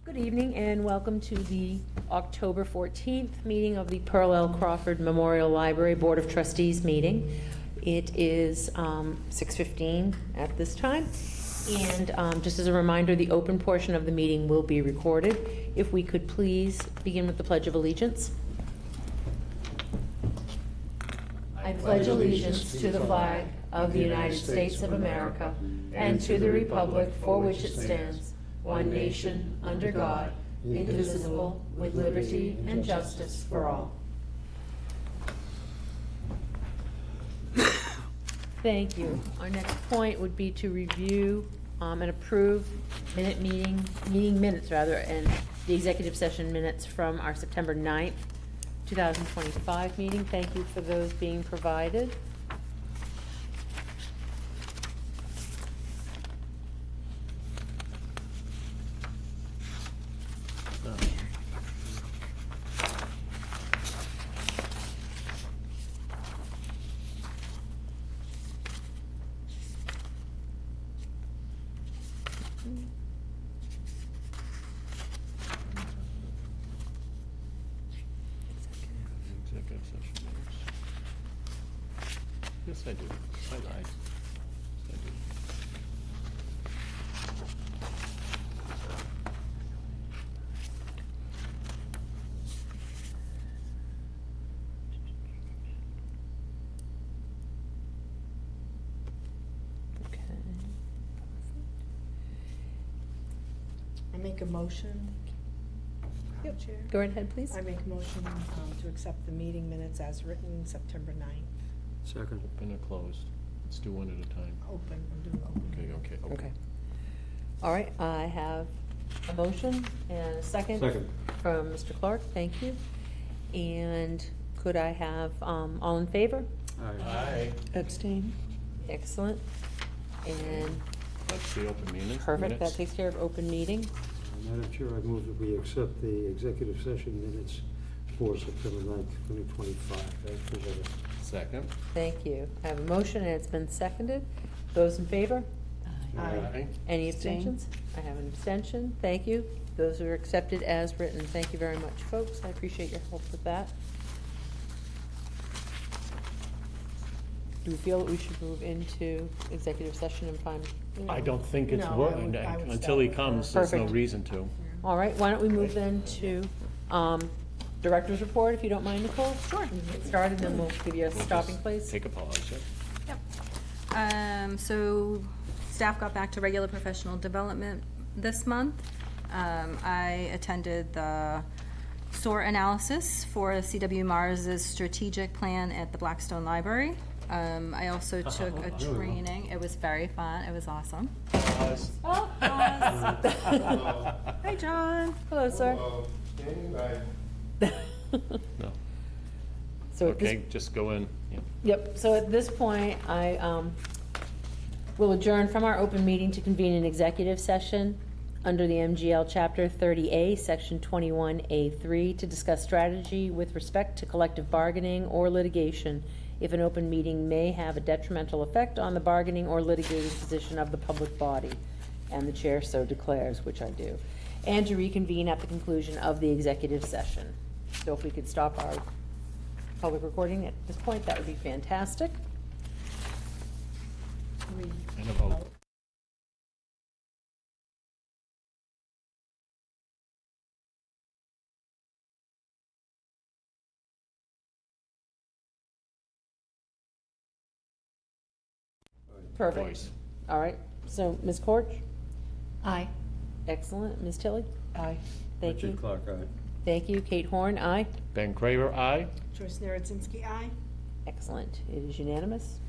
Good evening and welcome to the October 14th meeting of the Pearl L. Crawford Memorial Library Board of Trustees meeting. It is 6:15 at this time. And just as a reminder, the open portion of the meeting will be recorded. If we could please begin with the Pledge of Allegiance. I pledge allegiance to the flag of the United States of America and to the republic for which it stands, one nation, under God, indivisible, with liberty and justice for all. Thank you. Our next point would be to review and approve meeting minutes, and the executive session minutes from our September 9th, 2025 meeting. Thank you for those being provided. Executive session minutes. Yes, I do. I lied. Yes, I do. Okay. I make a motion. Yep. Chair. Go right ahead, please. I make a motion to accept the meeting minutes as written September 9th. Second. Open or closed? Let's do one at a time. Open, I'm doing open. Okay. All right, I have a motion and a second. Second. From Mr. Clark, thank you. And could I have, all in favor? Aye. Abstain. Excellent. And That's the open meeting. perfect, that minutes. takes care of open meeting. Madam Chair, I move that we accept the executive session minutes for September 9th, 2025, as presented. Second. Thank you. I have a motion and it's been seconded. Those in favor? Aye. Any Abstain. abstentions? I have an abstention. Thank you. Those are accepted as written. Thank you very much, folks. I appreciate your help with that. Do we feel that we should move into executive session and find? I don't think it's No, worth, I would until start he with comes, the- there's no Perfect. reason to. All right, why don't we move then to director's report, if you don't mind, Nicole? Sure. Get started, then we'll give you a We'll stopping just place. Take a pause, yeah. Yep. So staff got back to regular professional development this month. I attended the SOAR analysis for CW Mars's strategic plan at the Blackstone Library. I also took a training. It was very fun. It was awesome. Pause. Oh, hi, John. Hello, sir. No. So at this Okay, just go in. Yeah. Yep, so at this point, I will adjourn from our open meeting to convene an executive session under the MGL Chapter 30A, Section 21A3, to discuss strategy with respect to collective bargaining or litigation if an open meeting may have a detrimental effect on the bargaining or litigating position of the public body, and the chair so declares, which I do, and to reconvene at the conclusion of the executive session. So if we could stop our public recording at this point, that would be fantastic. And a vote. Perfect. Voice. All right, so Ms. Corch? Aye. Excellent. Ms. Tilly? Aye. Thank Richard you. Clark, aye. Thank you. Kate Horn, aye. Ben Craver, aye. Joyce Narodzinski, aye. Excellent. It is unanimous.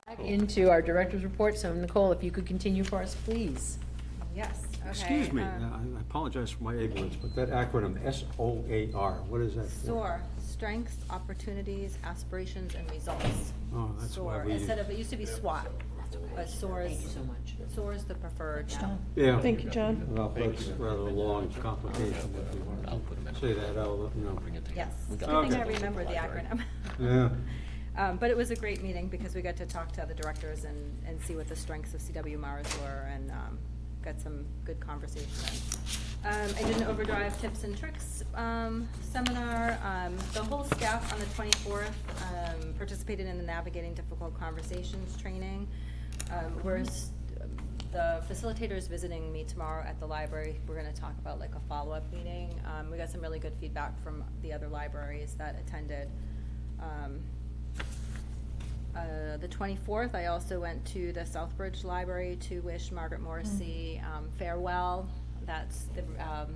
Back into our director's report, so Nicole, if you could continue for us, please. Yes, okay. Excuse me, um, I apologize for my ignorance, but that acronym, SOAR, what is that for? SOAR, Strengths, Opportunities, Aspirations, and Results. Oh, that's why SOAR, we. instead of, it used to be SWAT, but SOAR is. Thank you so much. SOAR is the preferred now. Yeah. Thank you, John. Well, that's rather a long complication if you I'll put 'em in. want to say that out, you know. Bring it together. Yes, We good got thing it. I remembered the acronym. Yeah. But it was a great meeting because we got to talk to the directors and see what the strengths of CW Mars were and got some good conversation. I did an overdrive tips and tricks seminar. The whole staff on the 24th participated in the Navigating Difficult Conversations training. The facilitator is visiting me tomorrow at the library. We're gonna talk about like a follow-up meeting. We got some really good feedback from the other libraries that attended. The 24th, I also went to the Southbridge Library to wish Margaret Morrissey farewell. That's the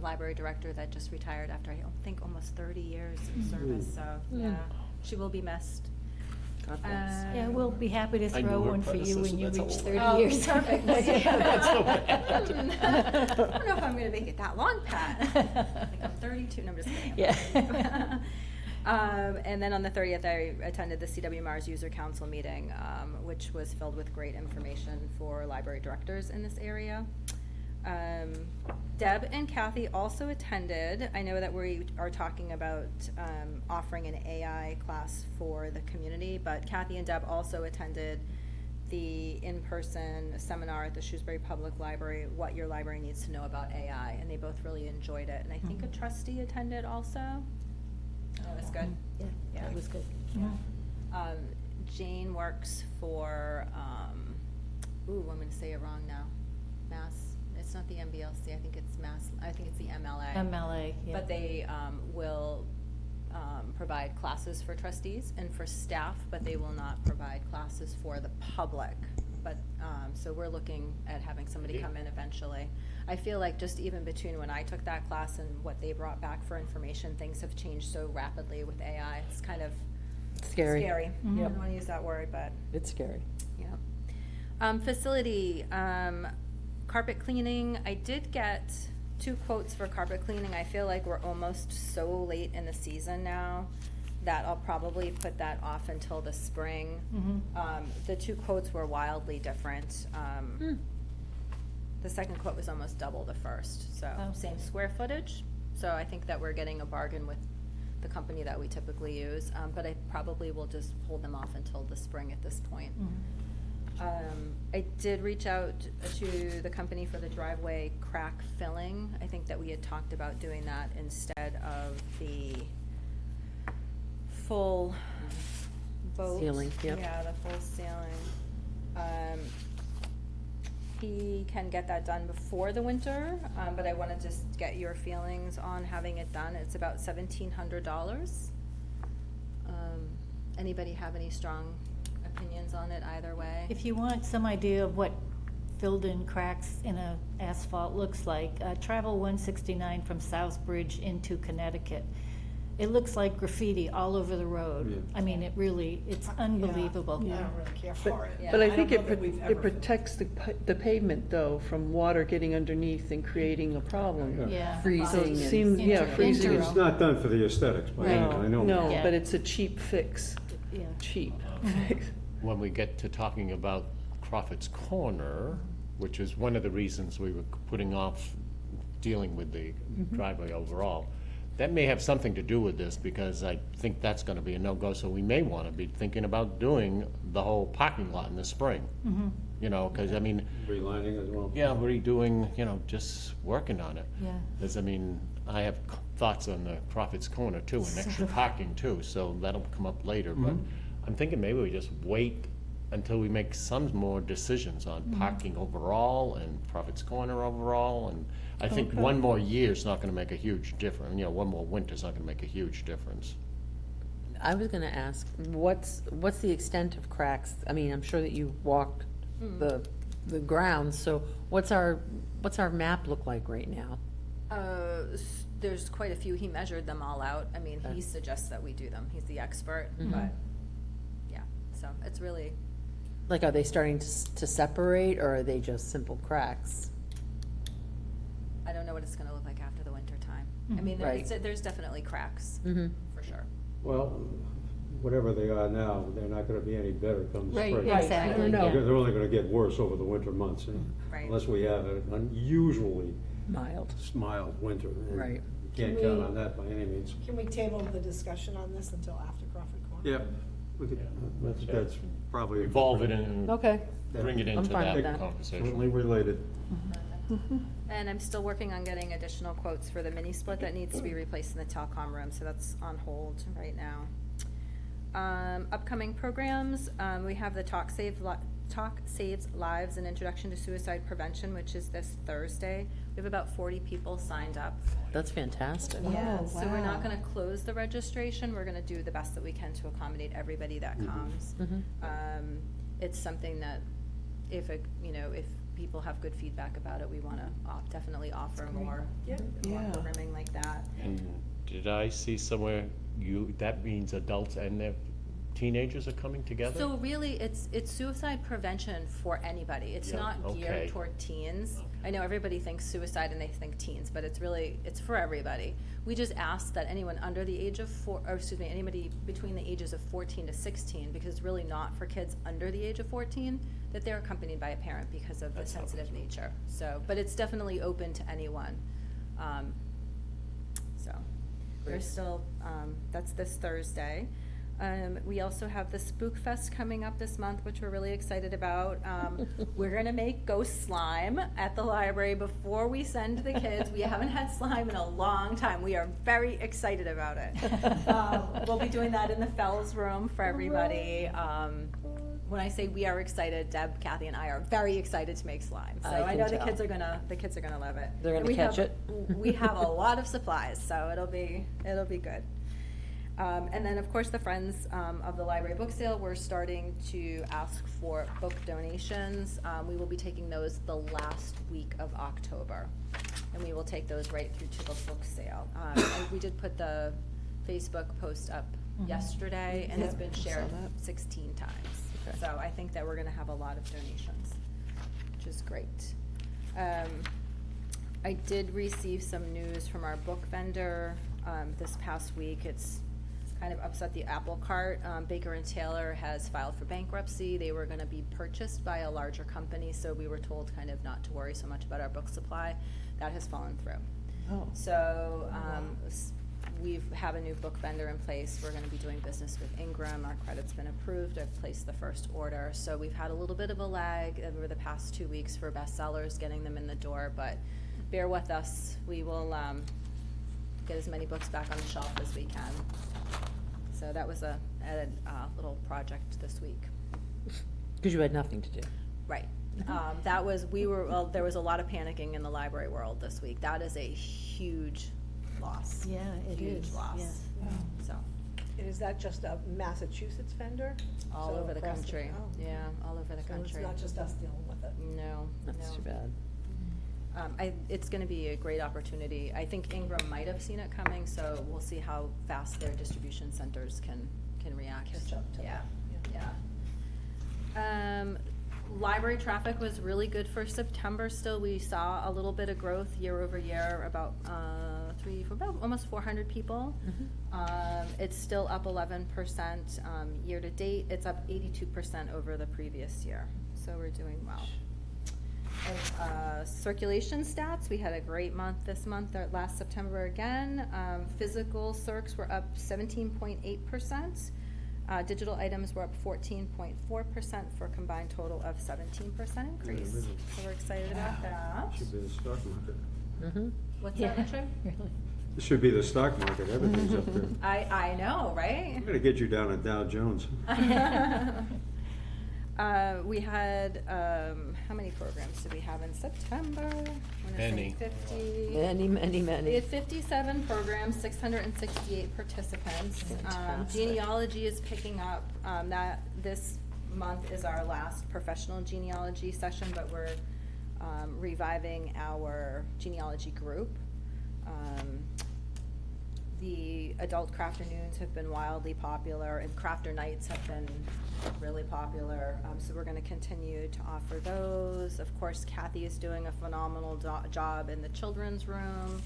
library director that just retired after, I think, almost 30 years of service, so, yeah, she will be missed. God bless. Yeah, we'll be happy to I knew throw her one for you when predecessor, you that's reach old. 30 Oh, years. perfect. That's so bad. I don't know if I'm gonna make it that long, Pat. Like I'm 32, no, I'm just kidding. Yeah. And then on the 30th, I attended the CW Mars User Council meeting, which was filled with great information for library directors in this area. Deb and Kathy also attended. I know that we are talking about offering an AI class for the community, but Kathy and Deb also attended the in-person seminar at the Shrewsbury Public Library, What Your Library Needs to Know About AI, and they both really enjoyed it. And I think a trustee attended also. That was good. Yeah, Yeah. that was good. Jane works for, I'm gonna say it wrong now. It's not the MBLC, I think it's the MLA. MLA, yeah. But they will provide classes for trustees and for staff, but they will not provide classes for the public. But, so we're looking at having somebody come in eventually. I feel like just even between when I took that class and what they brought back for information, things have changed so rapidly with AI. It's kind of Scary. scary. Mhm. I don't want to use that word, but, It's scary. yeah. Facility, carpet cleaning. I did get 2 quotes for carpet cleaning. I feel like we're almost so late in the season now that I'll probably put that off until the spring. Mhm. The 2 quotes were wildly different. The second quote was almost double the first, so Oh. same square footage. So I think that we're getting a bargain with the company that we typically use, but I probably will just hold them off until the spring at this point. I did reach out to the company for the driveway crack filling. I think that we had talked about doing that instead of the full boat. Ceiling, yep. Yeah, the full ceiling. He can get that done before the winter, but I wanna just get your feelings on having it done. It's about $1,700. Anybody have any strong opinions on it either way? If you want some idea of what filled-in cracks in a asphalt looks like, travel 169 from Southbridge into Connecticut. It looks like graffiti all over the road. Yeah. I mean, it's unbelievable. I don't really care for it. Yeah. But I don't think know it that we've ever- protects the pavement, though, from water getting underneath and creating a problem. Yeah. So Freezing it and. seems, yeah, Interim. freezing. Interim. It's not done for the aesthetics, by any means, I know. No, Yeah. but it's a cheap fix, Yeah. cheap Mm-hmm. fix. When we get to talking about Crawford's Corner, which is one of the reasons we were putting off dealing with the driveway overall, that may have something to do with this, because I think that's gonna be a no-go, so we may wanna be thinking about doing the whole parking lot in the spring. You know, cause I mean, Relining as well. yeah, redoing, you know, just working on it. Yeah. Cause I mean, I have thoughts on the Crawford's Corner too, and extra parking too, so that'll come up later, but I'm thinking maybe we just wait until we make some more decisions on parking overall and Crawford's Corner overall, and I think Okay. one more year's not gonna make a huge difference, you know, one more winter's not gonna make a huge difference. I was gonna ask, what's the extent of cracks? I mean, I'm sure that you walked the grounds, so what's our map look like right now? There's quite a few. He measured them all out. I mean, he suggests that we do them. He's the expert, but, yeah, so it's really, Like, are they starting to separate, or are they just simple cracks? I don't know what it's gonna look like after the winter time. I mean, Right. there's definitely cracks, Mm-hmm. for sure. Well, whatever they are now, they're not gonna be any better come Right, spring. exactly, I don't know. yeah. They're only gonna get worse over the winter months, Right. unless we have an unusually Mild. mild winter. and Right. You can't Can count we- on that by any means. Can we table the discussion on this until after Crawford Corner? Yeah, we could, that's probably. Evolve it and Okay. bring it I'm into fine with that that. conversation. Certainly related. And I'm still working on getting additional quotes for the mini split that needs to be replaced in the telecom room, so that's on hold right now. Upcoming programs, we have the Talk Saves Lives, an Introduction to Suicide Prevention, which is this Thursday. We have about 40 people signed up. That's fantastic. Yeah, Oh, so we're not wow. gonna close the registration, we're gonna do the best that we can to accommodate everybody that comes. Mhm. It's something that if people have good feedback about it, we wanna definitely offer more, Yeah. more Yeah. programming like that. And did I see somewhere that means adults and their teenagers are coming together? So really, it's suicide prevention for anybody. It's Yeah, not geared okay. toward teens. I know everybody thinks suicide and they think teens, but it's for everybody. We just ask that anyone under the age of anybody between the ages of 14 to 16, because it's really not for kids under the age of 14, that they're accompanied by a parent because of the That's sensitive nature. So, but it's definitely open to anyone. So, there's still, that's this Thursday. We also have the Spook Fest coming up this month, which we're really excited about. We're gonna make ghost slime at the library before we send the kids. We haven't had slime in a long time. We are very excited about it. We'll be doing that in the Fells room for everybody. When I say we are excited, Deb, Kathy, and I are very excited to make slime. So I I can know the tell. kids are gonna love it. They're gonna We catch have- it? We have a lot of supplies, so it'll be good. And then, of course, the Friends of the Library Book Sale, we're starting to ask for book donations. We will be taking those the last week of October, and we will take those right through to the book sale. And we did put the Facebook post up yesterday, and it's been shared 16 times. Okay. So I think that we're gonna have a lot of donations, which is great. I did receive some news from our book vendor this past week. It's kind of upset the apple cart. Baker and Taylor has filed for bankruptcy. They were gonna be purchased by a larger company, so we were told kind of not to worry so much about our book supply. That has fallen through. Oh. So, we have a new book vendor in place. We're gonna be doing business with Ingram. Our credit's been approved. I've placed the first order. So we've had a little bit of a lag over the past 2 weeks for bestsellers, getting them in the door, but bear with us. We will, get as many books back on the shelf as we can. So that was a little project this week. Because you had nothing to do. Right. There was a lot of panicking in the library world this week. That is a huge loss. Yeah, it Huge is, loss. yes. So, And is that just a Massachusetts vendor? all So over the across country. oh. Yeah, all over the So country. it's not just us dealing with it. No, That's no. too bad. It's gonna be a great opportunity. I think Ingram might have seen it coming, so we'll see how fast their distribution centers can react. Catch up to Yeah, that, yeah. Library traffic was really good for September still. We saw a little bit of growth year over year, about almost 400 people. It's still up 11%. Year to date, it's up 82% over the previous year, so we're doing well. And, circulation stats, we had a great month this month, last September again. Physical circs were up 17.8%. Digital items were up 14.4% for a combined total of 17% increase. really? So we're excited about that. Should be the stock market. Mm-hmm. What's Yeah, that, Richard? really. It should be the stock market, everything's up there. I know, right? I'm gonna get you down at Dow Jones. We had, how many programs did we have in September? I wanna say Many. 50. Many. We had 57 programs, 668 participants. Fantastic. Genealogy is picking up. This month is our last professional genealogy session, but we're reviving our genealogy group. The adult crafternoons have been wildly popular, and crafter nights have been really really popular, so we're gonna continue to offer those. Of course, Kathy is doing a phenomenal job in the children's room.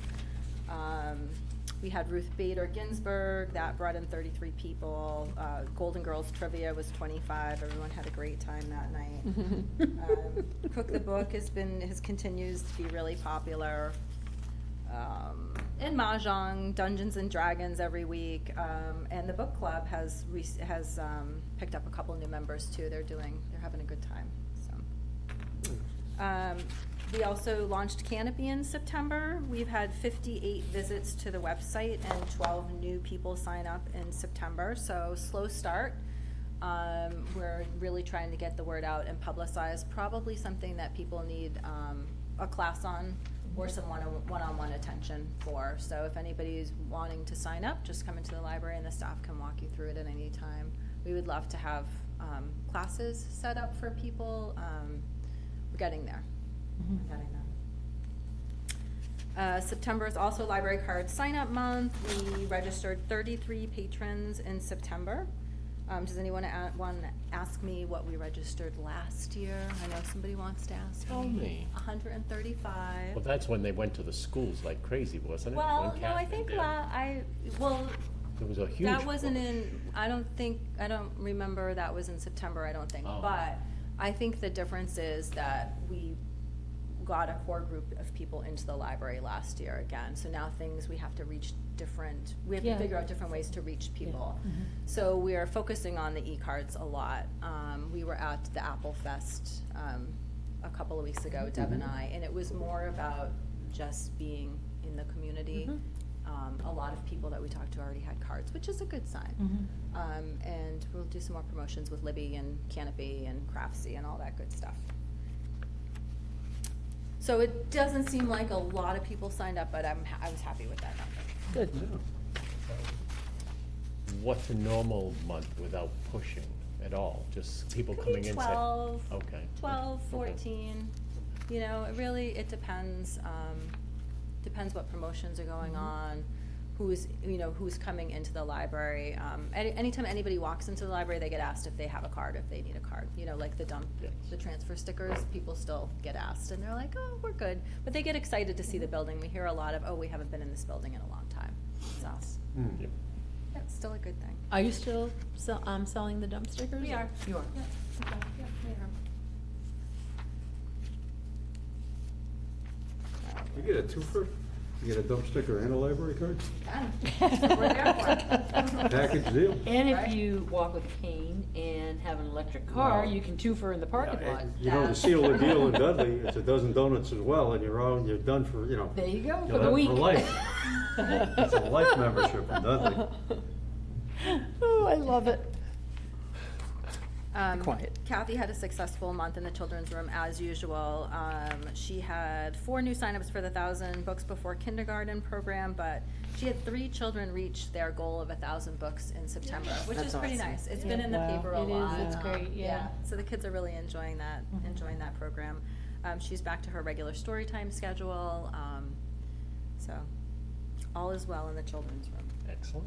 We had Ruth Bader Ginsburg, that brought in 33 people. Golden Girls Trivia was 25, everyone had a great time that night. Cook the Book continues to be really popular. And Mahjong, Dungeons and Dragons every week, and the book club has picked up a couple new members too. They're having a good time, so. We also launched Canopy in September. We've had 58 visits to the website and 12 new people sign up in September, so slow start. We're really trying to get the word out and publicize probably something that people need a class on or some one-on-one attention for. So if anybody's wanting to sign up, just come into the library and the staff can walk you through it at any time. We would love to have classes set up for people. We're getting there. We're getting there. September is also library card sign-up month. We registered 33 patrons in September. Does anyone want to ask me what we registered last year? I know somebody wants to ask Tell me. 135. Well, that's when they went to the schools like crazy, wasn't it? Well, When no, I Catherine think did. There was a huge that wasn't push. I don't remember that was in September, I don't think. Oh. But I think the difference is that we got a core group of people into the library last year again. So now we have to reach we have to Yeah. figure out different ways to reach people. Mhm. So we are focusing on the e-cards a lot. We were at the Apple Fest a couple of weeks ago, Deb and I, and it was more about just being in the community. A lot of people that we talked to already had cards, which is a good sign. And we'll do some more promotions with Libby and Canopy and Craftsy and all that good stuff. So it doesn't seem like a lot of people signed up, but I was happy with that number. Good. What's a normal month without pushing at all? Just people Could coming be in? 12, Okay. 12, Okay. 14. You know, it depends, depends what promotions are going on, who's coming into the library. Anytime anybody walks into the library, they get asked if they have a card, if they need a card. You know, like Yes. the transfer stickers, people still get asked, and they're like, oh, we're good. But they get excited to see the building. We hear a lot of, oh, we haven't been in this building in a long time. So, Yep. yeah, it's still a good thing. Are you still selling the dump stickers? We are. You are? Yeah, okay, yeah, we are. You get a twofer? You get a dump sticker and a library card? Done. That's what we're there for. Package deal. And Right. if you walk with a cane and have an electric car, Wow. you can twofer in the parking Yeah, lot. You know, to seal the deal in Dudley, it's a dozen donuts as well, and you're done for, There you go, you'll for have the it week. for life. It's a life membership in Dudley. Oh, I love it. Quiet. Kathy had a successful month in the children's room as usual. She had 4 new signups for the 1,000 Books Before Kindergarten program, but she had 3 children reach their goal of 1,000 books in September, which That's is pretty awesome. nice. It's been in the Wow. paper a It is, lot. it's great, yeah. So the kids are really enjoying that program. She's back to her regular story time schedule. So all is well in the children's room. Excellent.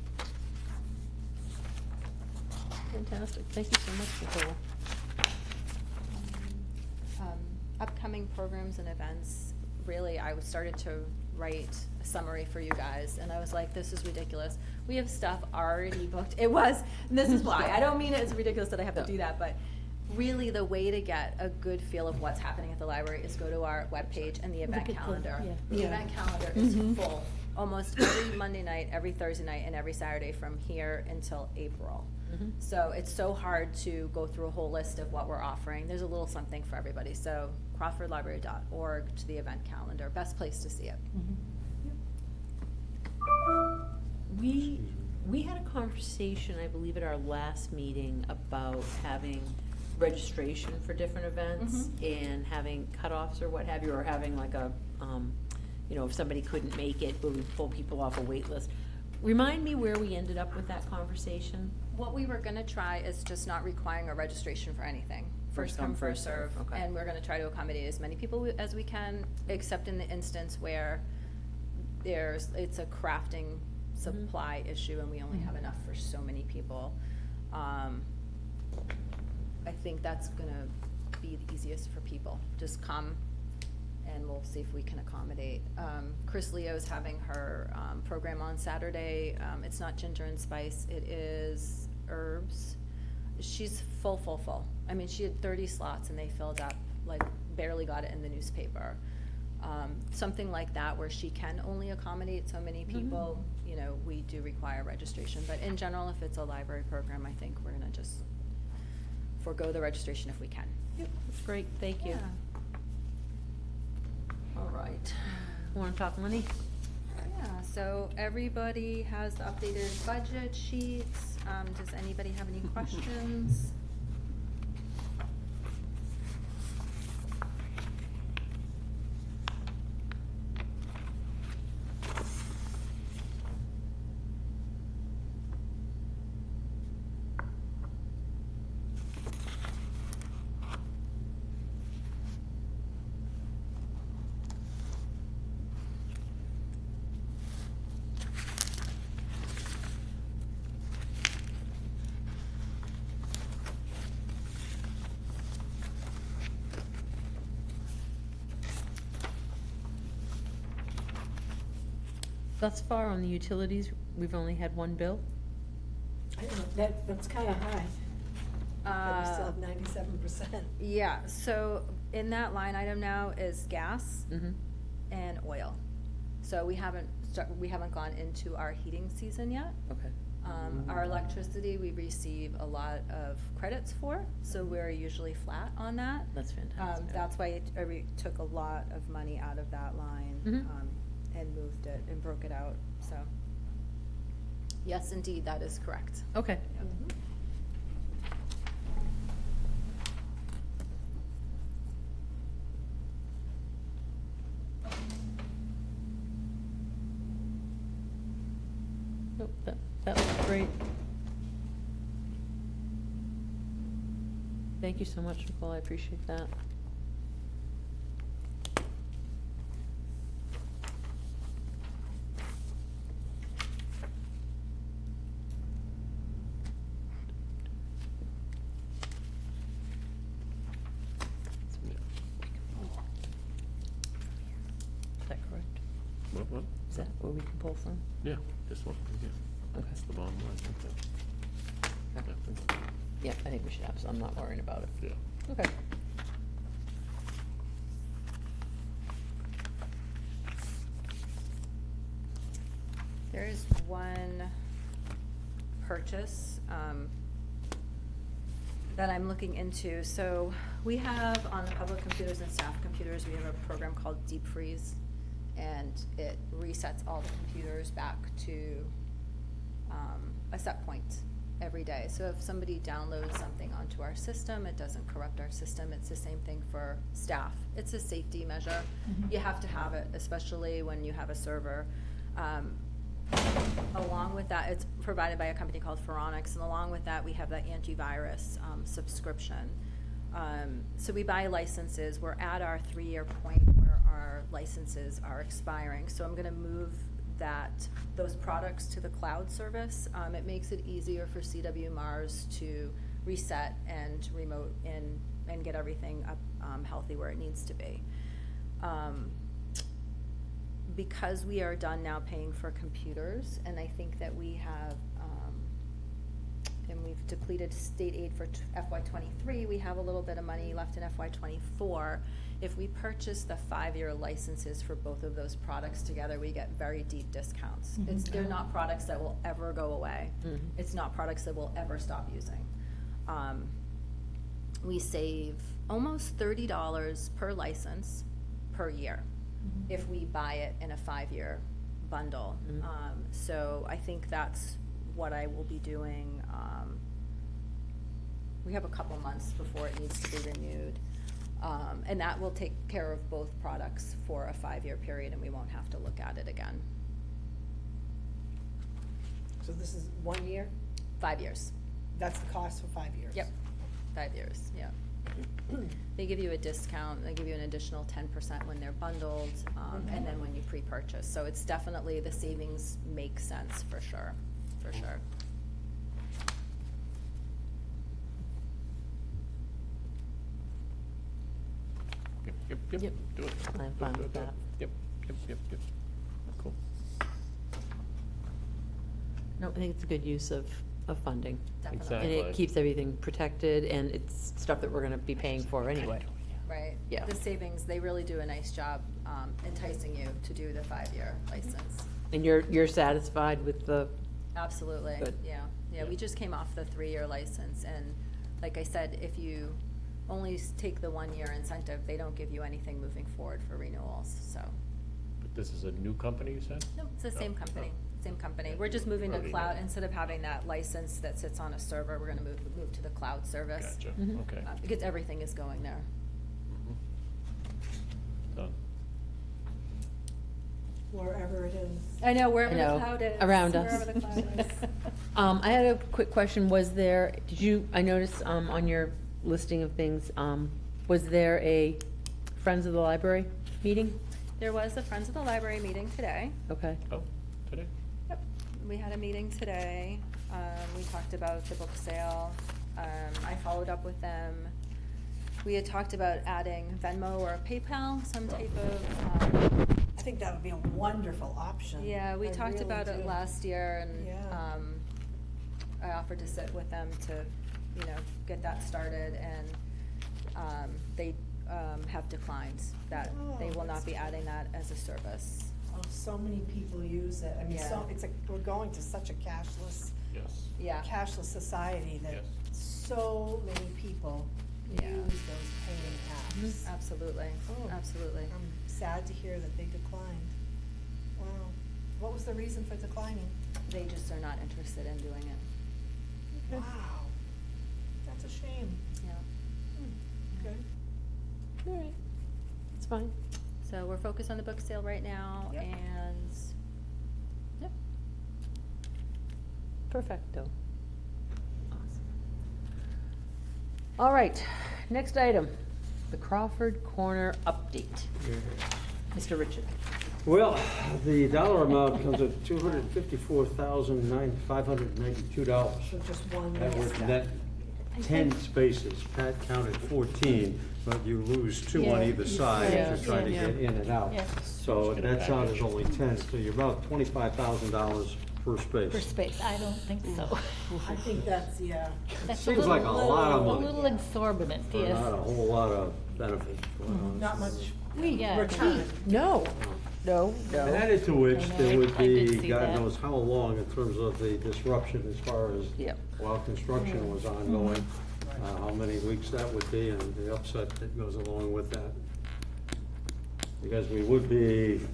Fantastic. Thank you so much, Nicole. Upcoming programs and events, really, I started to write a summary for you guys, and I was like, this is ridiculous. We have stuff already booked. It was, and this is why. I don't mean it as ridiculous that I have to do that, but really the way to get a good feel of what's happening at the library is go to our webpage and the event Look at the- calendar. yeah. The Yeah. event calendar is full, almost every Monday night, every Thursday night, and every Saturday from here until April. So it's so hard to go through a whole list of what we're offering. There's a little something for everybody. So crawfordlibrary.org to the event calendar, best place to see it. We had a conversation, I believe, at our last meeting about having registration for different events and having cutoffs or what have you, or having like a, if somebody couldn't make it, we would pull people off a wait list. Remind me where we ended up with that conversation? What we were gonna try is just not requiring a registration for anything. First come, first serve. Okay. And we're gonna try to accommodate as many people as we can, except in the instance where it's a crafting supply issue and we only have enough for so many people. think that's gonna be the easiest for people. Just come and we'll see if we can accommodate. Chris Leo's having her program on Saturday. It's not ginger and spice, it is herbs. She's full. I mean, she had 30 slots and they filled up, like barely got it in the newspaper. Something like that where she can only accommodate so many people, you know, we do require registration. But in general, if it's a library program, I think we're gonna just forego the registration if we can. Yep, great, thank you. Yeah. All right. Want to talk money? Yeah, so everybody has the updated budget sheets. Does anybody have any questions? Thus far on the utilities, we've only had one bill. I don't know, that's kind of high. But we still have 97%. Yeah, so in that line item now is gas Mm-hmm. and oil. So we haven't gone into our heating season yet. Okay. Our electricity, we receive a lot of credits for, so we're usually flat on that. That's fantastic. That's why we took a lot of money out of that line, Mhm. and moved it and broke it out, so. Yes, indeed, that is correct. Okay. Nope, that was great. Thank you so much, Nicole, I appreciate that. Is that correct? What? Is that where we can pull from? Yeah, this one, yeah. Okay. That's the bottom line, I think that. Okay. Yeah, I think so. Yeah, I think we should have, so I'm not worrying about it. Yeah. Okay. There is one purchase that I'm looking into. So we have on the public computers and staff computers, we have a program called Deep Freeze. And it resets all the computers back to a set point every day. So if somebody downloads something onto our system, it doesn't corrupt our system. It's the same thing for staff. It's a safety measure. You have to have it, especially when you have a server. Along with that, it's provided by a company called Phoronix, and along with that, we have that antivirus subscription. So we buy licenses. We're at our 3-year point where our licenses are expiring. So I'm gonna move those products to the cloud service. It makes it easier for CW Mars to reset and remote in and get everything up healthy where it needs to be. Because we are done now paying for computers, and I think that we have, and we've depleted state aid for FY '23, we have a little bit of money left in FY '24. If we purchase the 5-year licenses for both of those products together, we get very deep discounts. They're not products that will ever go away. It's not products that we'll ever stop using. We save almost $30 per license per year if we buy it in a 5-year bundle. So I think that's what I will be doing. We have a couple months before it needs to be renewed. And that will take care of both products for a 5-year period, and we won't have to look at it again. So this is 1 year? 5 years. That's the cost for 5 years? Yep, 5 years, yeah. They give you a discount, they give you an additional 10% when they're bundled, and then when you pre-purchase. So it's definitely, the savings make sense for sure, for sure. Yep, yep, Yep. do it. I'm Do fine it, with do it. that. Yep, yep. Cool. No, I think it's a good use of funding. Definitely. And Exactly. it keeps everything protected, and it's stuff that we're gonna be paying for anyway. Right. Yeah. The savings, they really do a nice job enticing you to do the 5-year license. And you're satisfied with the, Absolutely. Good. Yeah, yeah, we just came off the 3-year license, and like I said, if you only take the 1-year incentive, they don't give you anything moving forward for renewals, so. But this is a new company, you said? No, it's the same Oh, company, oh. same company. We're just moving to Already cloud, know. instead of having that license that sits on a server, we're gonna move to the cloud service. Gotcha, Mhm. okay. Because everything is going there. Mhm. Done. Wherever it is. I know, wherever I the know, cloud is. around us. Wherever the cloud is. I had a quick question, I noticed, on your listing of things, was there a Friends of the Library meeting? There was a Friends of the Library meeting today. Okay, Oh, today? Yep, we had a meeting today. We talked about the book sale. I followed up with them. We had talked about adding Venmo or PayPal, some type of, I think that would be a wonderful option. yeah, we I talked really about it do. last year, and Yeah. I offered to sit with them to, get that started, and they have declined that they Oh, will not that's be good. adding that as a service. Oh, so many people use it. I mean, Yeah. we're going to such a cashless Yes. Yeah. society that Yes. so many people Yeah. use those paying apps. Absolutely, Oh. absolutely. I'm sad to hear that they declined. Wow. What was the reason for declining? They just are not interested in doing it. Wow. That's a shame. Yeah. Okay. all right, it's fine. So we're focused on the book sale right now, Yep. and, yep. Perfecto. Awesome. All right, next item, the Crawford Corner update. Mr. Richard. Well, the dollar amount comes at $254,592. So just one That was step. net 10 spaces. Pat counted 14, but you lose 2 on Yeah, either you side said, if you're trying to yeah. get in and out. Yeah. So it nets out as only 10, so you're about $25,000 per space. For space, I don't think so. I think that's, yeah. That's Seems like a lot of A money. little exorbitant, For yes. not a whole lot of benefit going on. Not much Yeah. return. No, Added to which, I know, there would I did be, see God that. knows how long in terms of the disruption as far as Yep. while construction was ongoing, how many weeks that would be and the upset that goes along with that. Because we would be, if you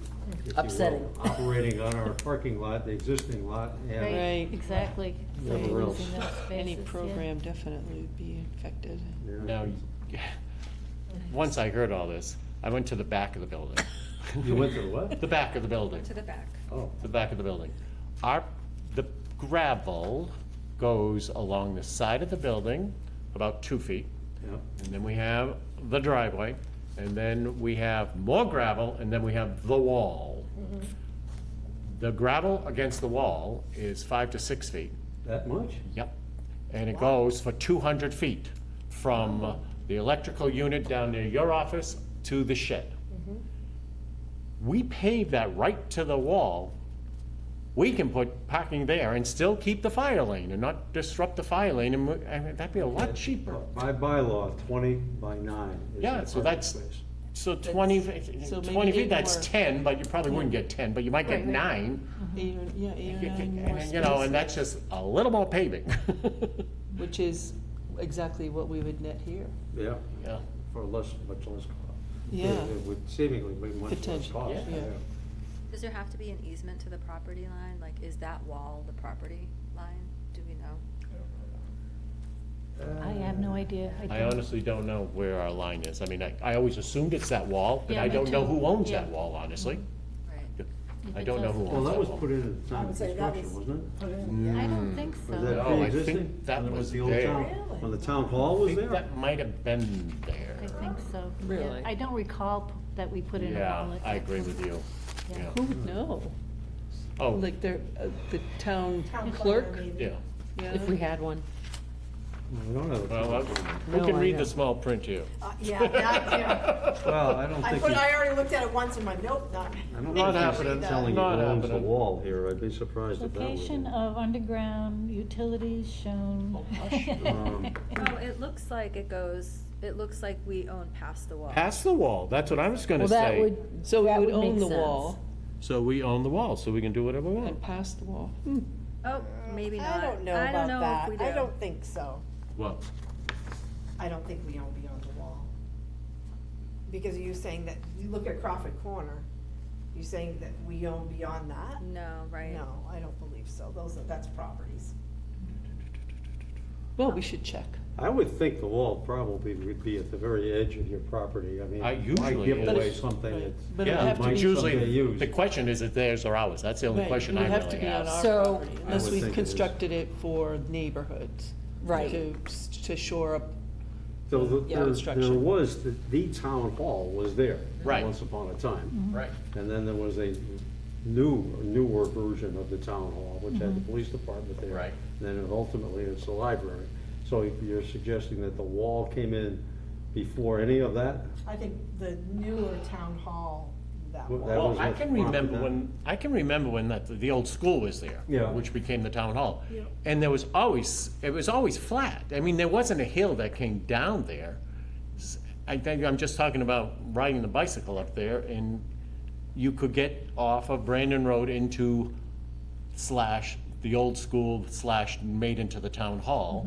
will, Upsetting. operating on our parking lot, the existing lot, and Right. Exactly. So Never you're else. losing those Any spaces, yeah. program definitely would be affected. yeah. Now, once I heard all this, I went to the back of the building. You went to the what? The back of the building. To the back. Oh, The back of the building. The gravel goes along the side of the building, about 2 feet. yeah. And then we have the driveway, and then we have more gravel, and then we have the wall. The gravel against the wall is 5 to 6 feet. That much? Yep. And it goes for 200 feet from the electrical unit down near your office to the shed. We pave that right to the wall. We can put parking there and still keep the fire lane and not disrupt the fire lane, and that'd be a lot cheaper. By bylaw, 20 by 9 is Yeah, the so parking that's, space. so 20, So maybe 20 feet, 8 that's more. 10, but you probably wouldn't get 10, but you might get Right, 9. 8 or 9 more And, you know, and spaces, that's just a little more paving. which is exactly what we would net here. Yeah, Yeah. for much less cost. Yeah. It would seemingly be much less Potential, cost, yeah. yeah. Does there have to be an easement to the property line? Like, is that wall the property line? Do we know? I have no idea. I don't. honestly don't know where our line is. I mean, I always assumed it's that wall, but Yeah, I me don't know too. who owns Yeah. that wall, honestly. Right. I don't know who Well, owns that that was wall. put in at the I time would of say that construction, was wasn't it? put in. I don't think so. Was that No, I pre-existing? think that When it was the old there. town- Really? When the town hall I was think there? that might have been there. I think so. yeah. Really? I don't recall that we put in a Yeah, wall at I that agree point. with you. Yeah. Yeah. Who would know? Oh, Like the town Town clerk? planner, maybe. yeah. Yeah. If we had one. We don't have a Well, problem. who No, can I read know. the small print here? Yeah, yeah. Well, I don't think I already looked at it once and went, nope, not. I don't Not think happening. he's telling you Not owns the happening. wall here. I'd be surprised if that was. Location of underground utilities shown. Oh, it looks like it looks like we own past the wall. Past the wall, that's what I was gonna Well, that say. would, So we that would would own make the sense. wall So we own the wall, so we can do whatever we want. and pass the wall. Oh, maybe not. I don't know I about don't know that. if we do. I don't think so. Well, I don't think we own beyond the wall. Because you're saying that, you look at Crawford Corner, you're saying that we own beyond that? No, right? No, I don't believe so. That's properties. Well, we should check. I would think the wall probably would be at the very edge of your property. I mean, why usually give is. away But something right. that's. But it would yeah, have to might be- it's someday usually, used. the question is if theirs or ours, that's the only Right, question it I would have really to be on have. our So- property, I unless would we've think it is. constructed it for neighborhoods. Right. To shore up, So Yeah. there Construction. was, the town hall was there. Right. Once upon a time. Right. And then there was a newer version of the town hall, which had the police department there. Right. And then ultimately it's the library. So you're suggesting that the wall came in before any of that? I think the newer town hall, that Well, wall. that Well, was I what can prompted remember that. when the old school was there. Yeah. Which became the town hall. Yeah. And it was always flat. I mean, there wasn't a hill that came down there. I think, I'm just talking about riding the bicycle up there, and you could get off of Brandon Road into the old school / made into the town hall.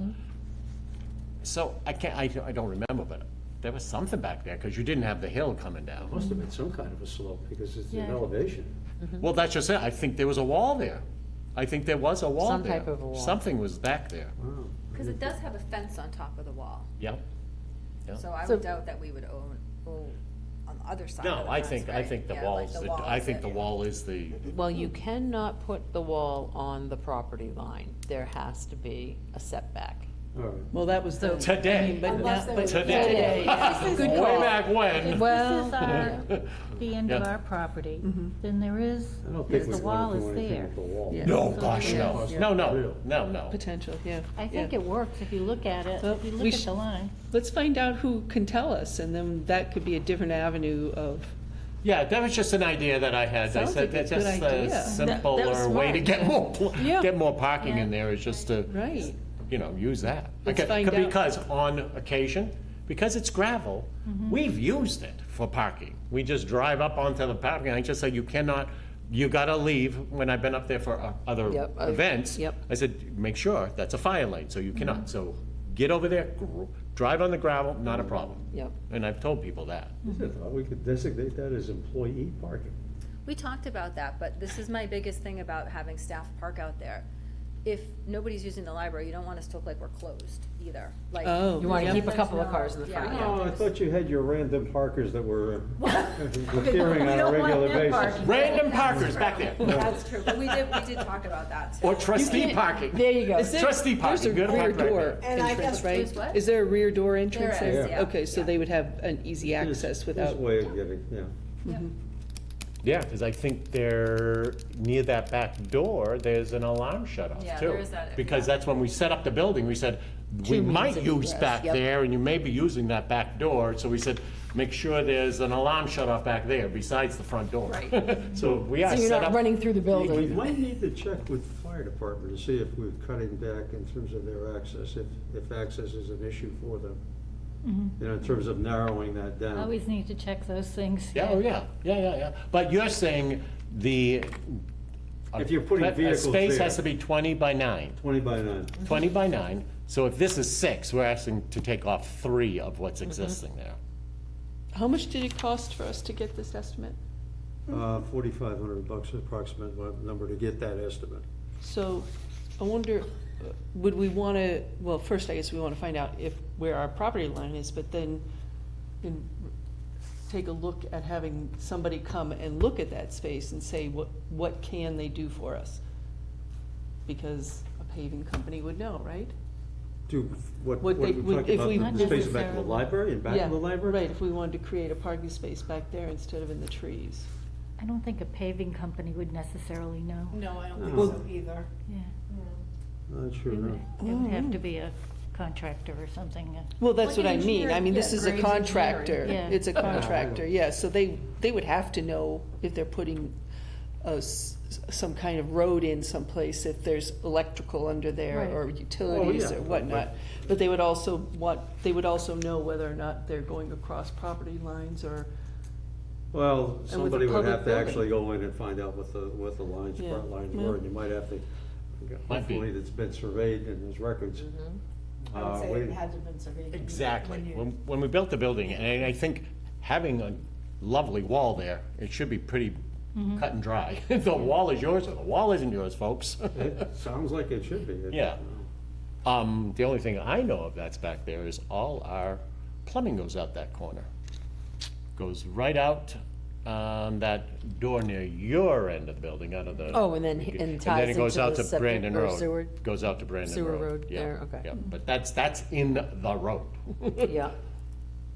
So I don't remember, but there was something back there, because you didn't have the hill coming down. Must have been some kind of a slope, because it's an Yeah. elevation. Well, that's just it. I think there was a wall there. I think there was a wall Some there. type of a wall. Something was back there. Wow. Because it does have a fence on top of the wall, Yep. Yep. so I So- would doubt that we would own on the other side of No, the I fence, think right? the Yeah, wall like is, the wall I is think it, the yeah. wall is the, Well, you cannot put the wall on the property line. There has to be a setback. All right. well, that was the. Today. I mean, but Unless now- there but was- Today. Good way call. back when. Well, This is our, the end of Yeah. our property, then there is, I don't yes, think the we wall want to is do anything there. with the wall. Yeah. No, So gosh, there no. is- No. Potential, yeah. I think yeah. it works if you look at it, Well, if you we look at sh- the line. Let's find out who can tell us, and then that could be a different avenue of, Yeah, that was just an idea that I had. I Sounds said like that's a good just idea. a That was simpler way to smart. get more, Yeah. get more parking Yeah. in there, is just to, right. use that. Let's Okay, find out. because on occasion, because it's gravel, we've used it for parking. We just drive up onto the parking, I just say you gotta leave, when I've been up there for other Yep, events. yep. I said, make sure, that's a fire lane, so you cannot, so get over there, drive on the gravel, not a problem. Yep. And I've told people that. I thought we could designate that as employee parking. We talked about that, but this is my biggest thing about having staff park out there. If nobody's using the library, you don't want us to look like we're closed either, like. Oh, You wanna yeah. keep a couple of No, cars in the front, yeah. yeah. Oh, I thought you had your random parkers that were appearing We on a don't want regular them basis. parking. Random parkers back there, That's true, but we did talk about that too. or trustee parking. There you go. Is there- Trustee parking, There's a good rear park right door there. And I entrance, guess- right? There's what? Is there a rear door entrance There there? is, yeah. Okay, so Yeah. they would have an easy access There's without, a way of getting, yeah. Yep. Yeah, because I think they're, near that back door, there's an alarm shut-off too. Yeah, there is that, Because yeah. that's when we set up the building, we said, we Two means might of use egress, back yep. there, and you may be using that back door, so we said, make sure there's an alarm shut-off back there besides the front door. Right. So we are So you're set not up. running through the We building. might need to check with the fire department to see if we're cutting back in terms of their access, if access is an issue for them. You know, in terms of narrowing that down. Always need to check those things. Yeah, oh, yeah. But you're saying If you're putting a vehicles space there. has to be 20 by 9. 20 by 9. 20 by 9, so if this is 6, we're asking to take off 3 of what's existing there. how much did it cost for us to get this estimate? $4,500 approximate number to get that estimate. So, I wonder, would we want to, well, first, I guess we want to find out where our property line is, but then take a look at having somebody come and look at that space and say, what can they do for us? Because a paving company would know, right? Do, what What we they would- talking if about, we- the Not space back in the necessarily. library and back Yeah, in the library? right, if we wanted to create a parking space back there instead of in the trees. I don't think a paving company would necessarily know. No, I don't think Well- so either. Yeah. Not sure, It no. would, it would have to be a contractor or something. Well, that's Like what an I mean. I engineer, mean, this yeah, is a Graves contractor. Engineering. Yeah. It's a contractor, yeah, so they would have to know if they're putting some kind of road in someplace, if there's electrical under there Right. or utilities yeah, or whatnot. But they would also know whether or not they're going across property lines or, Well, a somebody would public have to building. actually go in and find out what the lines, Yeah. front lines Yeah. were, and you might have to, Might be. hopefully it's been surveyed and there's records. I would say we- it had to have been surveyed. Exactly. When you- When we built the building, and I think having a lovely wall there, it should be pretty cut and dry. The wall is yours, or the wall isn't yours, folks. It sounds like it should be. Yeah. The only thing I know of that's back there is all our plumbing goes out that corner. Goes right out that door near your end of the building, out of the. Oh, and then- and ties it goes into out the to septic Brandon or Road. sewer- Goes out to Brandon Road. sewer road Yeah, there, okay. Yeah, but that's in the road. Yeah.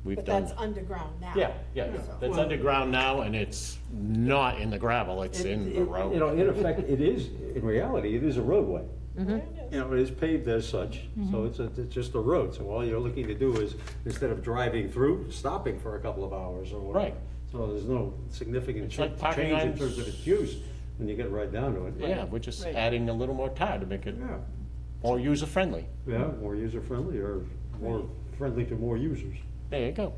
We've But done. that's underground now. Yeah, yeah, So- that's underground now, and it's not in the gravel, it's in the road. You know, in effect, it is, in reality, it is a roadway. Mm-hmm. You know, it is paved as such, so it's just a road. So all you're looking to do is, instead of driving through, stopping for a couple of hours or whatever. Right. So there's no significant It's like change parking in lines. terms of its use when you get right down to it. Yeah, we're just Right. adding a little more tire to make it Yeah, more user-friendly. yeah, more user-friendly or more friendly to more users. There you go.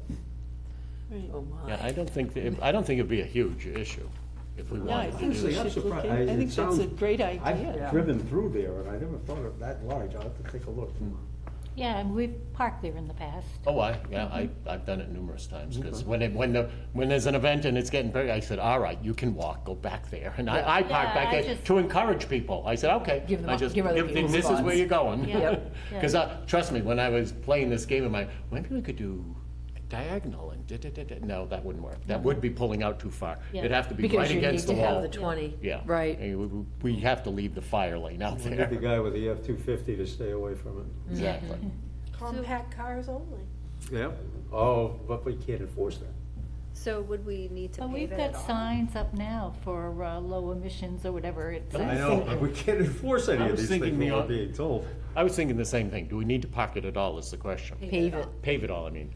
Oh, my. Yeah, I don't think it'd be a huge issue if we yeah, I wanted to think do we this. I'm should look surprised. in, I It think that's sounds- a great idea. I've driven through there and I never thought of that large. I'll have to take a look. Yeah, and we've parked there in the past. Oh, I've done it numerous times, because when there's an event and it's getting big, I said, all right, you can walk, go back there. And I park Yeah, back I there just- to encourage people. I said, okay. Give them I up- just give other people this is spots. where you're going. Yep. Because, trust me, when I was playing this game, I'm like, maybe we could do diagonal and da-da-da-da. No, that wouldn't work. That would be pulling out too far. Yeah. It'd have to be Because right you need against the to have wall. the 20. Yeah. Right. And we have to leave the fire lane out We need the there. guy with the F-250 to stay away from it. Exactly. Compact cars only. Yeah. Oh, but we can't enforce that. So would we need to But pave we've it got at all? signs up now for low emissions or whatever it I I says. know, but we can't enforce any I of was these thinking things when the we're op- being told. I was thinking the same thing. Do we need to park it at all is the question. Pave it. Pave it all, I mean.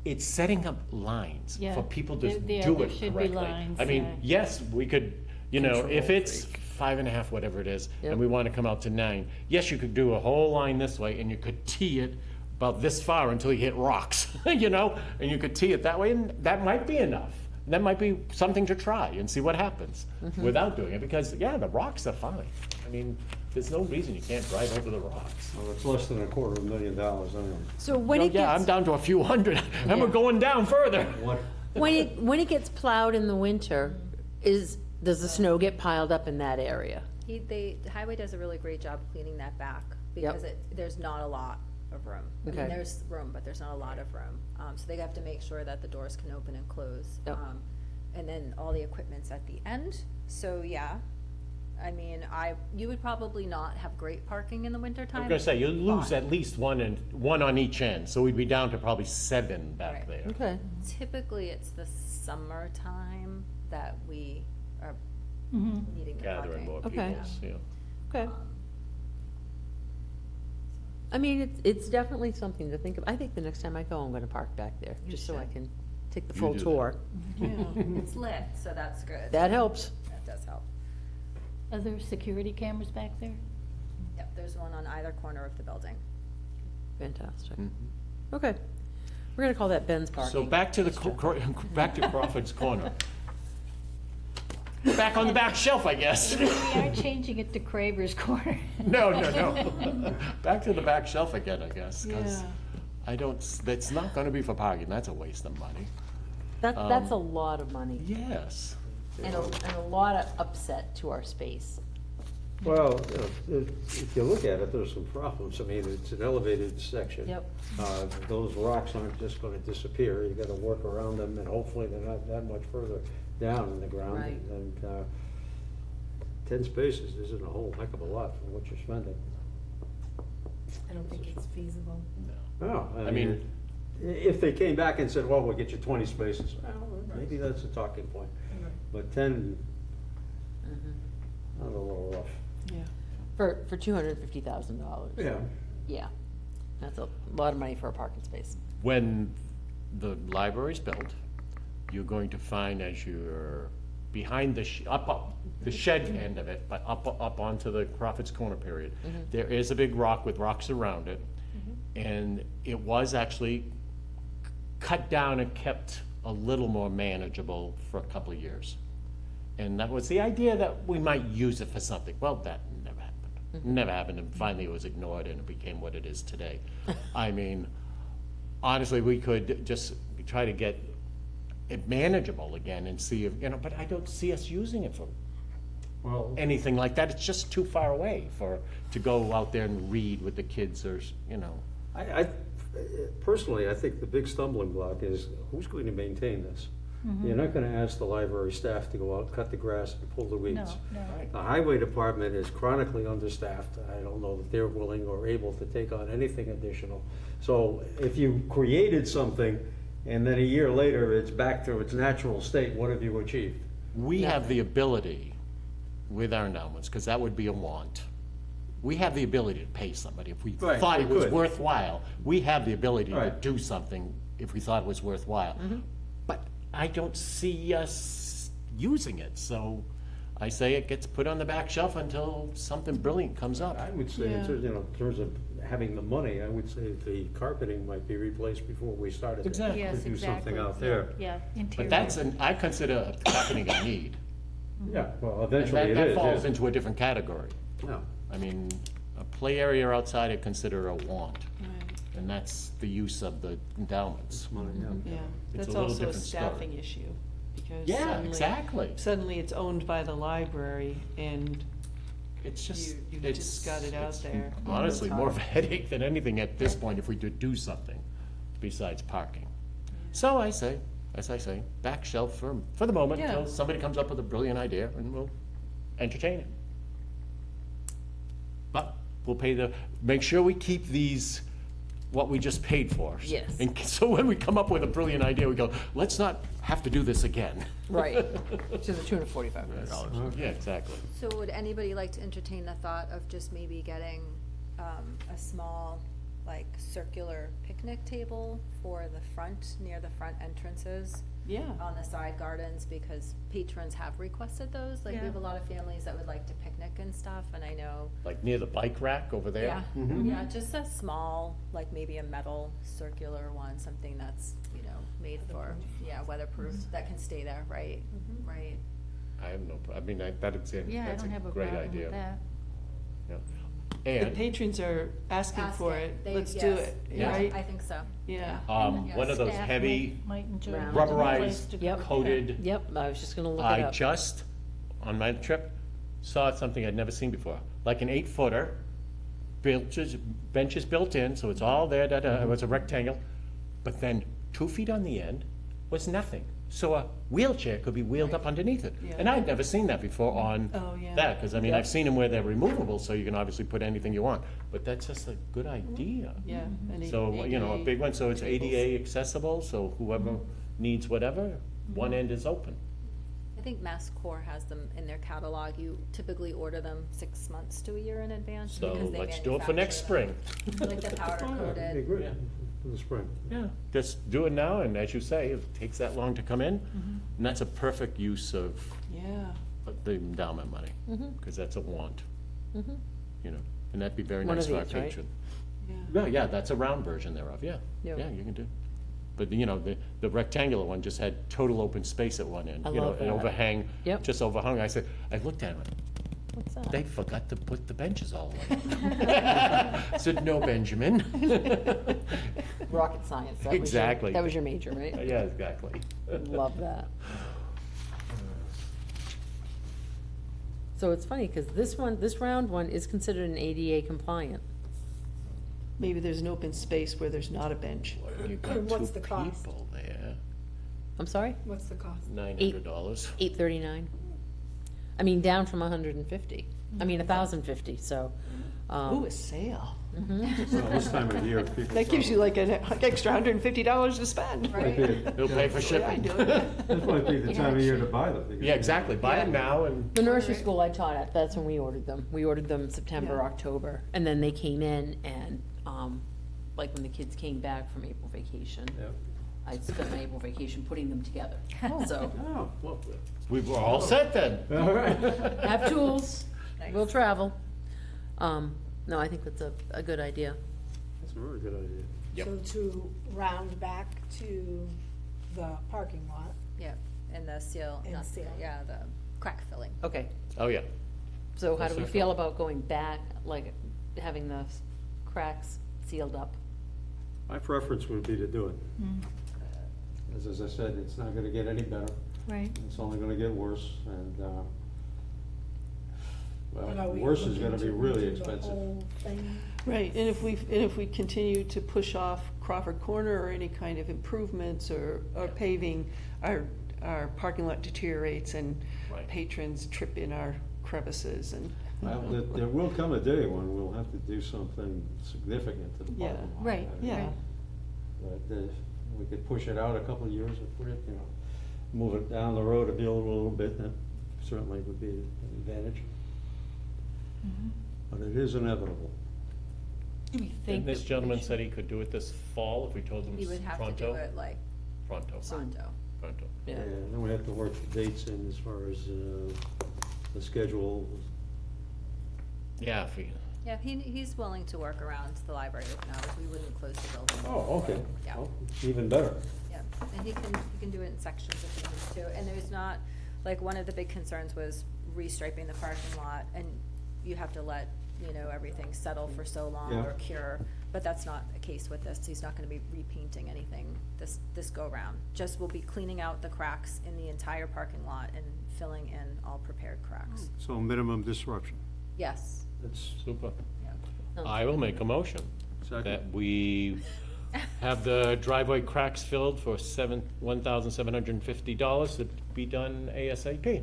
It's setting up lines Yeah. for people to There do it should be correctly. lines, I mean, yeah. yes, we could, you know, if Control it's 5.5, whatever it is, Yep. and we want to come out to 9, yes, you could do a whole line this way, and you could tee it about this far until you hit rocks, you know? And you could tee it that way, and that might be enough. That might be something to try and see what happens without doing it, because, yeah, the rocks are fine. I mean, there's no reason you can't drive over the rocks. Well, it's less than $250,000 anyway. So when Well, it yeah, I'm gets, down to a few hundred, and we're going down further. What, when it gets plowed in the winter, does the snow get piled up in that area? The highway does a really great job cleaning that back, because there's not a lot of room. I mean, Okay. there's room, but there's not a lot of room. So they have to make sure that the doors can open and close. Yep. And then all the equipment's at the end, so yeah. I mean, you would probably not have great parking in the wintertime. I was gonna say, you lose but at least one on each end, so we'd be down to probably 7 back Right. there. Okay. Typically, it's the summertime that we are Mhm. needing the Gathering more parking. Okay. peoples, yeah. Okay. I mean, it's definitely something to think of. I think the next time I go, I'm gonna park back there, just so I can take the You full do that. tour. It's lit, so that's good. That helps. That does help. Are there security cameras back there? Yep, there's one on either corner of the building. Fantastic. Mhm. Okay. We're gonna call that Ben's So parking. back to back to Crawford's Corner. Back on the back shelf, I guess. We are changing it to Craver's Corner. No. Back to the back shelf again, I guess, because Yeah. I don't, that's not gonna be for parking, that's a waste of money. That's a lot of money Yes. and a lot of upset to our space. well, you know, if you look at it, there's some problems. I mean, it's an elevated section. Yep. Those rocks aren't just gonna disappear. You gotta work around them, and hopefully they're not that much further down in the ground. Right. And 10 spaces isn't a whole heck of a lot for what you're spending. I don't think it's feasible. No, I mean- if they came back and said, well, we'll get you 20 spaces, well, maybe that's a talking point. But 10, Mm-hmm. not a little rough. Yeah. For $250,000. Yeah. Yeah, that's a lot of money for a parking space. When the library's built, you're going to find as you're behind the, up, the shed end of it, but up onto the Crawford's Corner period, there is a big rock with rocks around it. And it was actually cut down and kept a little more manageable for a couple of years. And that was the idea that we might use it for something. Well, that never happened. Never happened, and finally it was ignored and it became what it is today. I mean, honestly, we could just try to get it manageable again and see if, but I don't see us using it for Well, anything like that. It's just too far away to go out there and read with the kids or, I personally, I think the big stumbling block is who's going to maintain this? You're not gonna ask the library staff to go out, cut the grass, and pull the weeds. No, no. The highway department is chronically understaffed. I don't know that they're willing or able to take on anything additional. So if you created something and then a year later it's back to its natural state, what have you achieved? we have the ability with our endowments, because that would be a want. We have the ability to pay somebody. If we Right, thought we it was could. worthwhile, we have the ability to Right. do something if we thought it was worthwhile. But I don't see us using it, so I say it gets put on the back shelf until something brilliant comes up. I would say, in terms of having the money, I would say the carpeting might be replaced before we started. Exactly. Yes, To do exactly. something out there. Yeah, interior. But that's, I consider carpeting a need. Yeah, well, And eventually it that is, falls yeah. into a different category. Yeah. I mean, a play area outside I consider a want, Right, and that's the use of the endowments. Money, yeah. yeah, It's that's a little also a different story. staffing issue, because Yeah, suddenly. exactly. Suddenly it's owned by the library, and It's just, you've it's. just got it out it's there all the Honestly, more of a time. headache than anything at this point if we did do something besides parking. So I say, as I say, back shelf for the moment, Yeah. until somebody comes up with a brilliant idea and we'll entertain it. But we'll make sure we keep these, what we just paid for. Yes. And so when we come up with a brilliant idea, we go, let's not have to do this again. Right, to the tune of $4,500. Yeah, exactly. So would anybody like to entertain the thought of just maybe getting a small, like, circular picnic table for the front, near the front entrances? Yeah, On the side gardens, because patrons have requested those, like, we have a lot of families that would like to picnic and stuff, and I know. Like near the bike rack over there. Yeah, yeah, just a small, like maybe a metal circular one, something that's, made for, weatherproof, that can stay there, right? Right. I have no, I mean, that's Yeah, I that's don't a have a great problem idea. with that. Yeah. the And, patrons are asking for Asking. it, They- let's do yes. it, Yeah. right? I think so. Yeah, one of those Staff heavy might enjoy round- having a place rubberized to go. Yep. coated, Yep, I was just gonna look it I up. just, on my trip, saw something I'd never seen before, like an 8-footer, benches built in, so it's all there, it was a rectangle, but then 2 feet on the end was nothing. So a wheelchair could be wheeled up underneath it. Yeah. And I'd never seen that before on Oh, yeah. that, because I mean, Yep. I've seen them where they're removable, so you can obviously put anything you want, but that's just a good idea. yeah. and So, a ADA big one, so it's tables. ADA accessible, so whoever needs whatever, one end is open. I think MassCore has them in their catalog. You typically order them 6 months to a year in advance So because they let's do it for next spring. manufacture them. Like the powder Oh, that'd be coated. great Yeah. for the spring. Yeah, just do it now, and as you say, it takes that long to come in, Mm-hmm. and that's a perfect use of Yeah, the endowment money, because that's a want. And that'd be very One nice of for our these, right? patron. yeah. Yeah, that's a round version thereof, yeah, Yeah. yeah, you can do. But, the rectangular one just had total open space at one end, I an love that. overhang, Yep. just overhung. I said, I looked at it, What's that? they forgot to put the benches all in. I said, no, Benjamin. Rocket science, that was your, Exactly. that was your major, right? Yeah, exactly. Love that. So it's funny, because this round one is considered an ADA compliant. Maybe there's an open space where there's not a bench. You got What's two the cost? people there, I'm sorry? What's the cost? $900. $839. I mean, down from 150. I mean, 1,050, so. Ooh, a sale. So this time of year, people. That gives you like an extra $150 to spend. Might be- They'll pay for shipping. This might be the time of year to buy them. Yeah, exactly, buy them now and, The nursery school I taught at, that's when we ordered them. We ordered them September, Yeah. October, and then they came in and, like when the kids came back from April vacation, Yep. I spent my April vacation putting them together. So, Oh, well, we were all set then. all right. have tools, we'll travel. No, I think that's a good idea. That's a really good idea. Yep. So to round back to the parking lot, Yeah, and the seal, And not seal. yeah, the crack filling. Okay, Oh, yeah. so how do we That's feel about going back, like having the cracks sealed up? My preference would be to do it. As I said, it's not gonna get any better. Right. It's only gonna get worse, and, but are well, we worse is looking gonna to be really redo the expensive. whole thing? Right, and if we continue to push off Crawford Corner or any kind of improvements or paving, our parking lot deteriorates and Right. patrons trip in our crevices and. Well, there will come a day when we'll have to do something significant to the Yeah. parking lot. Right, I mean, Yeah, But if we could push it out a couple of years, or put it, move it down the road a little bit, that certainly would be an advantage. But it is inevitable. Do we And think? this that we gentleman should- said he could do it this fall if we told him You would have to pronto? do it like Pronto. pronto. Pronto. Yeah. And then we have to work the dates in as far as the schedule. Yeah, if we, Yeah, he's willing to work around the library open hours. We wouldn't close the building. Oh, okay. Yeah. Well, even better. Yeah, and he can do it in sections if he needs to, and there's not, like, one of the big concerns was restriping the parking lot, and you have to let, everything settle for so long Yeah. or cure, but that's not the case with this, he's not gonna be repainting anything this go-round. Just we'll be cleaning out the cracks in the entire parking lot and filling in all prepared cracks. So minimum disruption. Yes, That's super. yeah. I will make a motion that second. we have the driveway cracks filled for $1,750 to be done ASAP.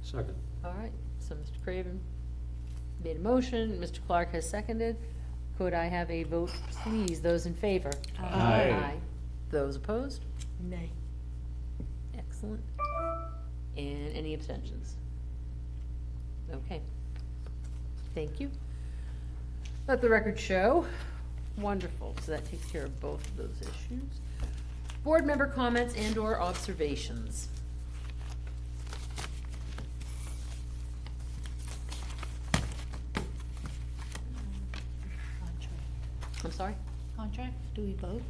Second. All right, so Mr. Craven made a motion, Mr. Clark has seconded. Could I have a vote, please? Those in favor? Aye. Those opposed? Nay. Excellent. And any abstentions? Okay. Thank you. Let the record show. Wonderful, so that takes care of both of those issues. Board member comments and/or observations. Contract. I'm sorry? Contract, do we vote?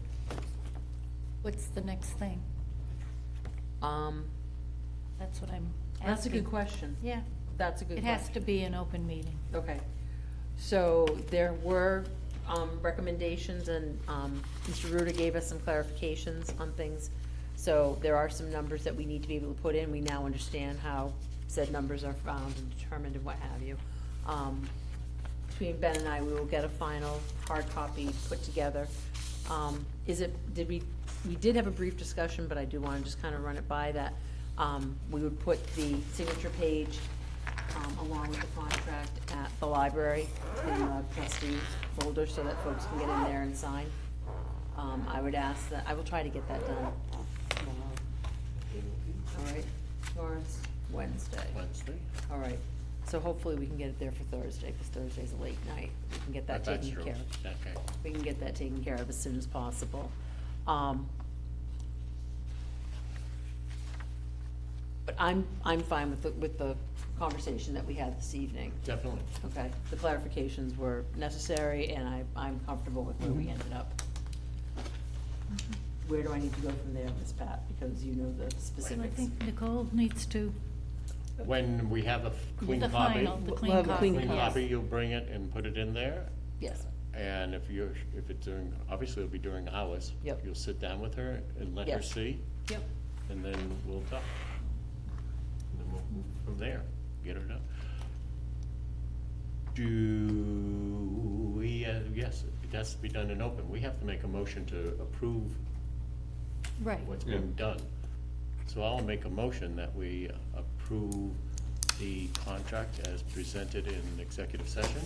What's the next thing? That's what I'm asking. That's a good question. Yeah, That's a good it question. has to be an open meeting. Okay, so there were recommendations, and Mr. Ruda gave us some clarifications on things. So there are some numbers that we need to be able to put in. We now understand how said numbers are found and determined and what have you. Between Ben and I, we will get a final hard copy put together. We did have a brief discussion, but I do want to just kind of run it by that. We would put the signature page along with the contract at the library in the trustees folder so that folks can get in there and sign. I would ask that, I will try to get that done tomorrow. All right, tomorrow's Wednesday. Wednesday. All right, so hopefully we can get it there for Thursday, because Thursday's a late night. We can get that That's taken true. care of. Okay. We can get that taken care of as soon as possible. But I'm fine with the conversation that we had this evening, Definitely. okay? The clarifications were necessary, and I'm comfortable with where we ended up. Where do I need to go from there, Ms. Pat, because you know the So I specifics? think Nicole needs to, When we have a clean the copy, final, the We'll clean have a copy. clean clean yes. copy, you'll bring it and put it in there. Yes, And if it's during, obviously it'll be during hours. Yep. You'll sit down with her and let her Yes. see, yep. and then we'll talk. And then we'll move from there, get her done. Do we, yes, it has to be done in open. We have to make a motion to approve Right. what's being done. So I'll make a motion that we approve the contract as presented in executive session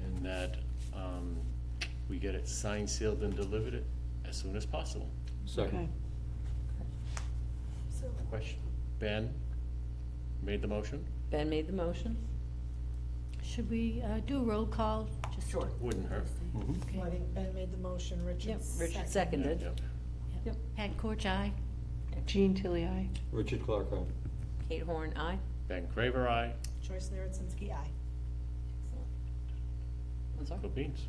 and that we get it signed, sealed, and delivered it as soon as possible. Second. Question? Ben made the motion? Ben made the motion? Should we do a roll call? Just Sure. Wouldn't hurt. Well, I think Ben made the motion, Richard Yep, Richard seconded. seconded. Yep. Pat Corch, aye. Jean Tilly, aye. Richard Clark, aye. Kate Horn, aye. Ben Craver, aye. Joyce Narodzinski, aye. I'm sorry? Good beans.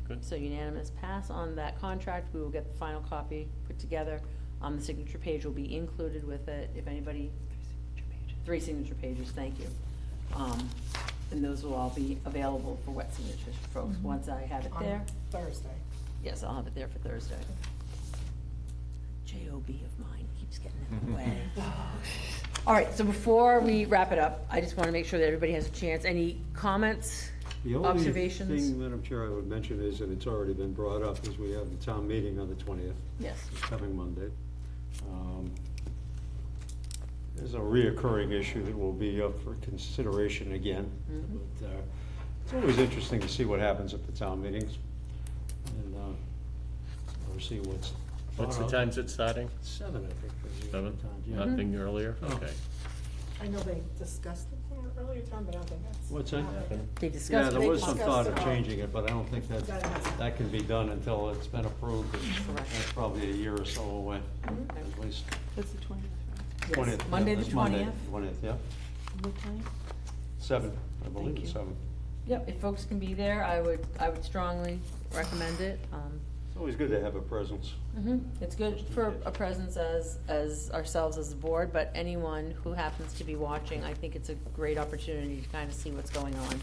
Good. So unanimous pass on that contract. We will get the final copy put together. The signature page will be included with it. If anybody, 3 signature pages, thank you. And those will all be available for wet signatures, folks, once I have it On there. Thursday. Yes, I'll have it there for Thursday. JOB of mine keeps getting in the way. All right, so before we wrap it up, I just want to make sure that everybody has a chance. Any comments, The only observations? thing, Madam Chair, I would mention is, and it's already been brought up, is we have the town meeting on the 20th. Yes. It's coming Monday. There's a reoccurring issue that will be up for consideration again. But it's always interesting to see what happens at the town meetings. And or see what's. What's the thought of. times it's starting? 7, I think. is the 7? time, yeah. Nothing earlier? No. Okay. I know they discussed it from an earlier time, but I don't think that's. What's that? happening. They Yeah, discussed there it. was some discussed thought of it all. changing it, but I don't think that can be done until it's been approved. That's probably a year or so away, at least. That's the 20th, right? 20th, yeah, Monday the that's Monday, 20th. 20th, yeah. What time? 7, I believe Thank it's you. 7. Yep, if folks can be there, I would strongly recommend it. It's always good to have a presence. It's good for a presence as ourselves as a board, but anyone who happens to be watching, I think it's a great opportunity to kind of see what's going on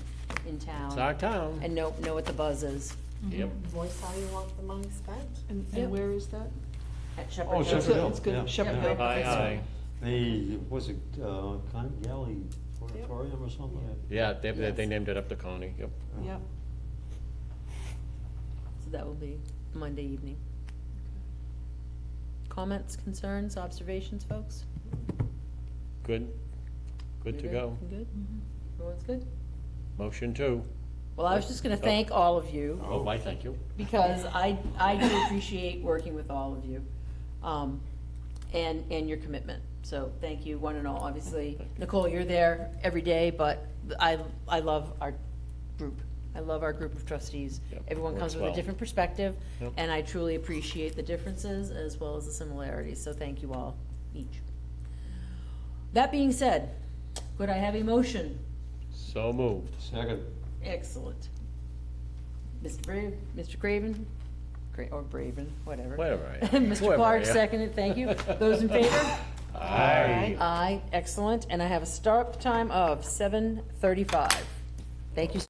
in It's town our town. and know what the buzz is Yep. Voice how you want the money spent. And Yep. where is that? at Shepherd Oh, Hill. Shepherd good, Hill, it's good. yeah, Shepherd yeah. Hill. Aye, aye. The, was it, Galley Auditorium or something? Yeah, they named it up to Connie, yep. Yep. So that will be Monday evening. Comments, concerns, observations, folks? Good? Good to go. Good? Everyone's good? Motion 2. Well, I was just gonna thank all of you. Oh, why, thank you. Because I do appreciate working with all of you, and your commitment. So thank you, one and all. Obviously, Nicole, you're there every day, but I love our group. I love our group of trustees. Yep, Everyone comes works with a well. different perspective, Yep. and I truly appreciate the differences as well as the similarities. So thank you all, each. That being said, could I have a motion? So moved. Second. Excellent. Mr. Craven, or Braven, whatever. Whatever I am. Mr. Whoever Clark, I am. seconded, thank you. Those in favor? Aye. Aye, excellent, and I have a start time of 7:35. Thank you.